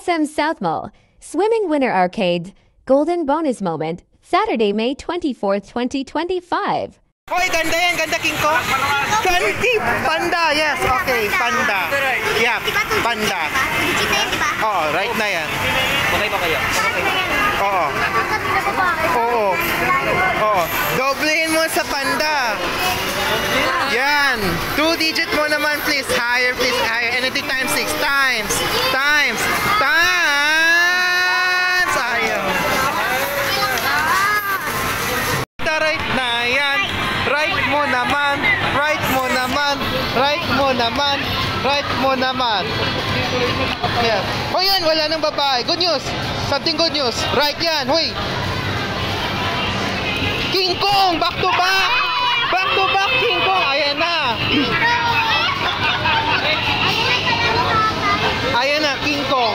SM South Mall, Swimming Winter Arcade, Golden Bonus Moment, Saturday, May 24th, 2025. Hoy, ganda yan. Ganda, King Kong. Kanti. Panda. Yes, okay. Panda. Yeah, panda. Oo, right na yan. Okay ba kayo? Oo. Oo. Oo. Doblehin mo sa panda. Yan. 2-digit mo naman, please. Higher, please. Higher. Anything times 6. Times. Times. Times. Ayaw. Right na yan. Right mo naman. Right mo naman. Right mo naman. Right mo naman. Yes. O yan, wala nang babae. Good news. Something good news. Right yan. Hoy. King Kong, back to back. Back to back, King Kong. Ayan na. Ayan na, King Kong.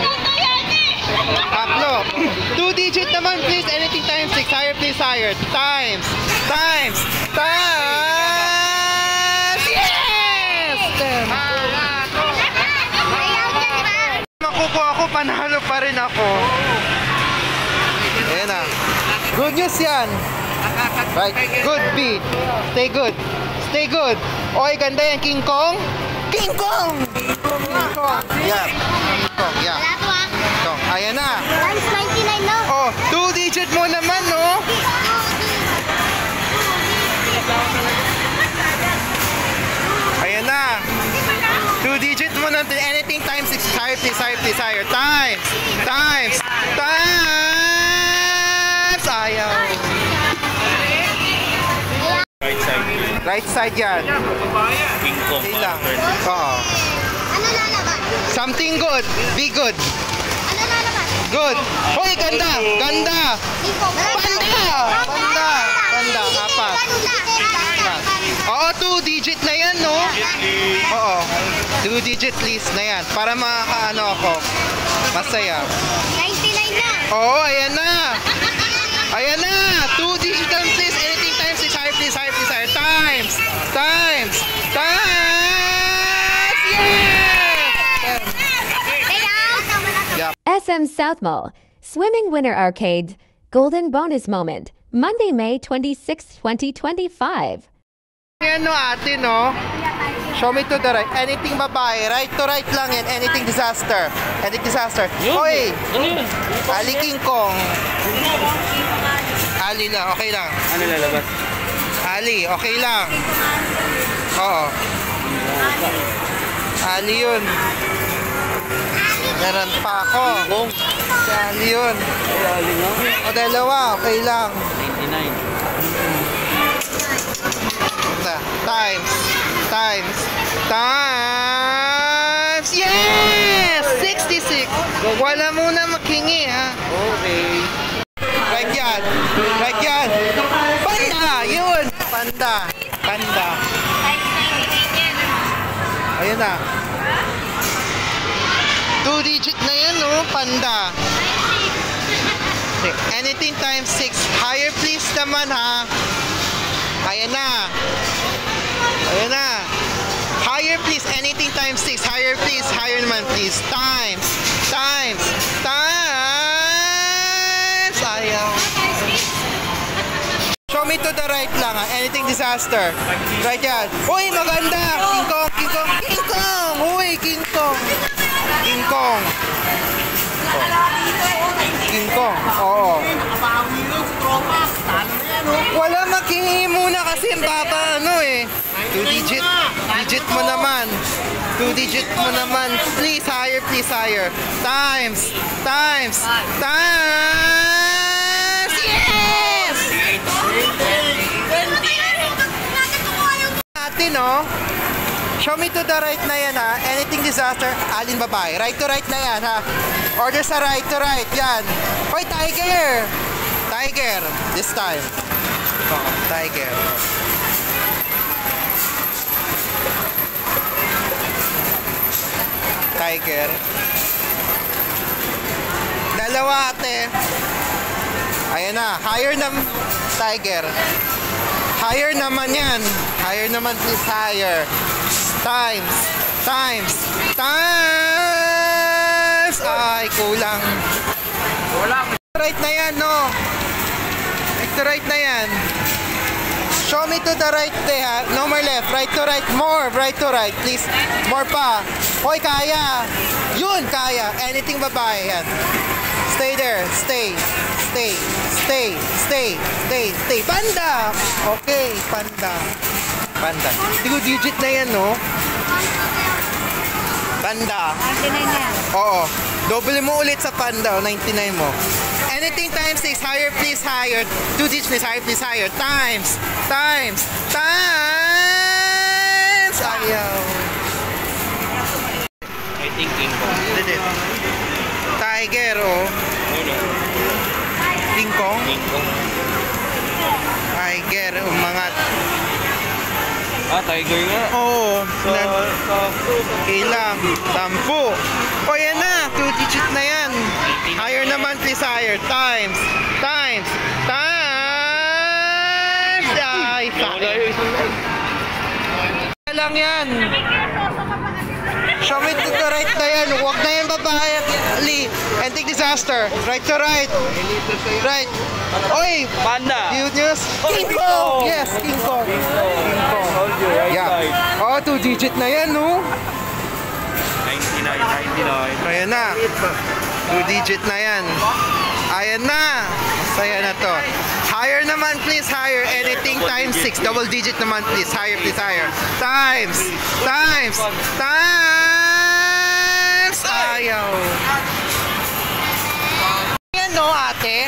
Tatlo. 2-digit naman, please. Anything times 6. Higher, please. Higher. Times. Times. Times. Yes! Makukuha ako, panalo pa rin ako. Ayan na. Good news yan. Right. Good, B. Stay good. Stay good. Oy, ganda yan, King Kong. King Kong! King Kong. Yeah. King Kong, yeah. King Kong. Ayan na. Times 99, no? Oh, 2-digit mo naman, no? Ayan na. 2-digit mo na. Anything times 6. Higher, please. Higher, please. Higher. Times. Times. Times. Ayaw. Right side. Right side yan. King Kong. Okay lang. Oo. Ano lalabas? Something good. Be good. Ano lalabas? Good. Hoy, ganda. Ganda. Panda. Panda. Panda. Apat. Oo, 2-digit na yan, no? Oo. 2-digit list na yan. Para makakaano ako. Masaya. 99 na. Oo, ayan na. Ayan na. 2-digit lang, please. Anything times 6. Higher, please. Higher, please. Higher. Times. Times. Times. Yes! Yep. SM South Mall, Swimming Winter Arcade, Golden Bonus Moment, Monday, May 26th, 2025. Yan, no, ate, no? Show me to the right. Anything babae. Right to right lang yan. Anything disaster. Anything disaster. Hoy! Ano yun? Ali King Kong. Ali lang. Okay lang. Ano lalabas? Ali. Okay lang. Oo. Ali yun. Meron pa ako. Kong. Si Ali yun. Ay, aling nga. O, dalawa. Okay lang. 99. Times. Times. Times. Yes! 66. Wala muna makingi, ha? Okay. Right yan. Right yan. Panda! Yun! Panda. Panda. Ayun na. 2-digit na yan, no? Panda. Anything times 6. Higher please naman, ha? Ayan na. Ayan na. Higher please. Anything times 6. Higher please. Higher naman please. Times. Times. Times. Ayaw. Show me to the right lang, ha? Anything disaster. Right yan. Uy, maganda. King Kong. King Kong. King Kong. Uy, King Kong. King Kong. King Kong. Oo. Wala, maghingi muna kasi ang baba, ano eh. 2-digit. Digit mo naman. 2-digit mo naman. Please, higher, please, higher. Times. Times. Times. Yes! Ate, no? Show me to the right na yan, ha? Anything disaster, alin babae. Right to right na yan, ha? Order sa right to right, yan. Hoy, tiger! Tiger, this time. Oh, tiger. Tiger. Dalawa, ate. Ayan na, higher na tiger. Higher naman yan. Higher naman, please, higher. Times. Times. Times. Ay, kulang. Right na yan, no? Next to right na yan. Show me to the right there, ha? No more left. Right to right. More. Right to right. Please. More pa. Hoy, kaya. Yun, kaya. Anything babae. Yan. Stay there. Stay. Stay. Stay. Stay. Stay. Stay. Panda. Okay. Panda. Panda. 2 digit na yan, no? Panda. 99 yan. Oo. Double mo ulit sa panda. 99 mo. Anything times 6, higher please, higher. 2 digits please, higher please, higher. Times, times, times. Ayaw. I think King Kong. Did it. Tiger, oh. Ano? King Kong. King Kong. Tiger, umangat. Ah, tiger nga. Oo. So, Ilang. 10. O yan na. 2 digit na yan. Higher naman please, higher. Times, times, times. Ay, sakit. Lang yan. Show me to the right na yan. Huwag na yan babae. Ali. Antique disaster. Right to right. Right. Oy! Panda. Cute news. King Kong! Yes, King Kong. King Kong. Yeah. Oh, 2 digit na yan, no? 99. Ayan na. 2 digit na yan. Ayan na. Masaya na to. Higher naman please, higher. Anything times 6. Double digit naman please. Higher please, higher. Times. Times. Times. Ayaw. Yan no, ate.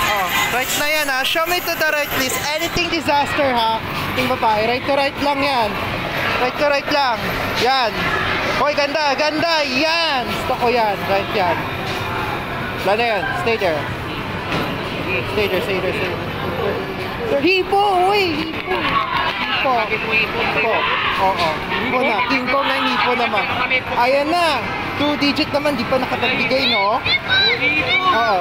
Oh, right na yan ha. Show me to the right please. Anything disaster ha. Ting babae. Right to right lang yan. Right to right lang. Yan. Hoy, ganda, ganda. Yan. Gusto ko yan. Right yan. Wala na yan. Stay there. Stay there, stay there, stay there. Hipo! Uy! Hipo! Hipo. Oo. Hipo na. King Kong na hipo naman. Ayan na. 2 digit naman. Di pa nakapagbigay, no? Oo.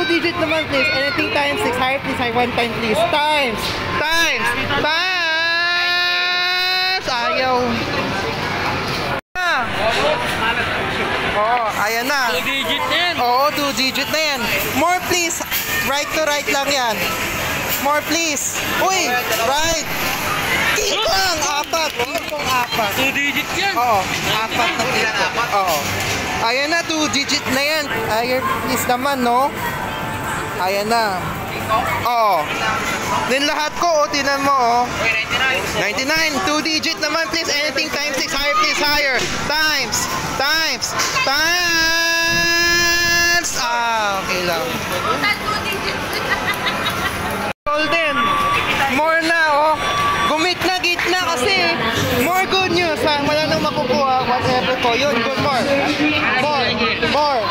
2 digit naman, please. Anything times 6. Higher, please. Higher 1 time, please. Times! Times! Times! Ayaw. Oo. Ayan na. 2 digit yan. Oo, 2 digit na yan. More please. Right to right lang yan. More please. Uy, right. King Kong, 4. King Kong, 4. 2 digit yan. Oo, 4 na King Kong. Oo. Ayan na, 2 digit na yan. Higher please naman, no? Ayan na. Oo. Din lahat ko, tinan mo, 99. 2 digit naman please. Anything times 6. Higher please, higher. Times. Times. Times. Ah, okay lang. Golden. More na, oh. Gumit na, gitna kasi. More good news, ha. Wala nang makukuha. Whatever ko. Yun, good more. More. More.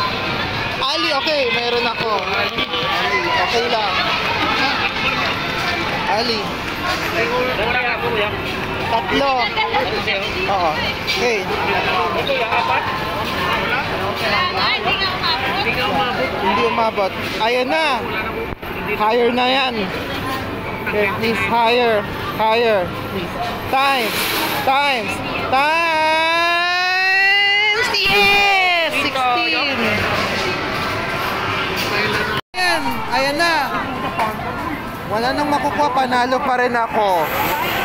Ali, okay. Meron ako. Ali, okay lang. Ali. 3. Oo. Okay. Hindi umabot. Ayan na. Higher na yan. Okay, please, higher. Higher. Please. Times. Times. Times. Yes! 16. Ayan. Ayan na. Wala nang makukuha. Panalo pa rin ako.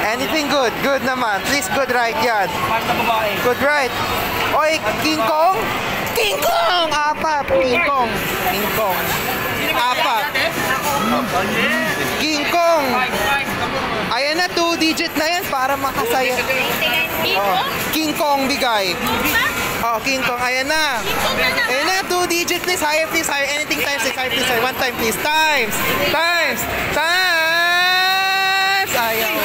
Anything good? Good naman. Please, good right yan. Good right. Oy, King Kong? King Kong! 4. King Kong. King Kong. 4. King Kong. Ayan na, 2 digit na yan para makasaya. Oh, King Kong bigay. Oh, King Kong. Ayan na. Ayan na, 2 digit please. Higher please, higher. Anything times 6. Higher please, higher. 1 time please. Times. Times. Times. Ayaw.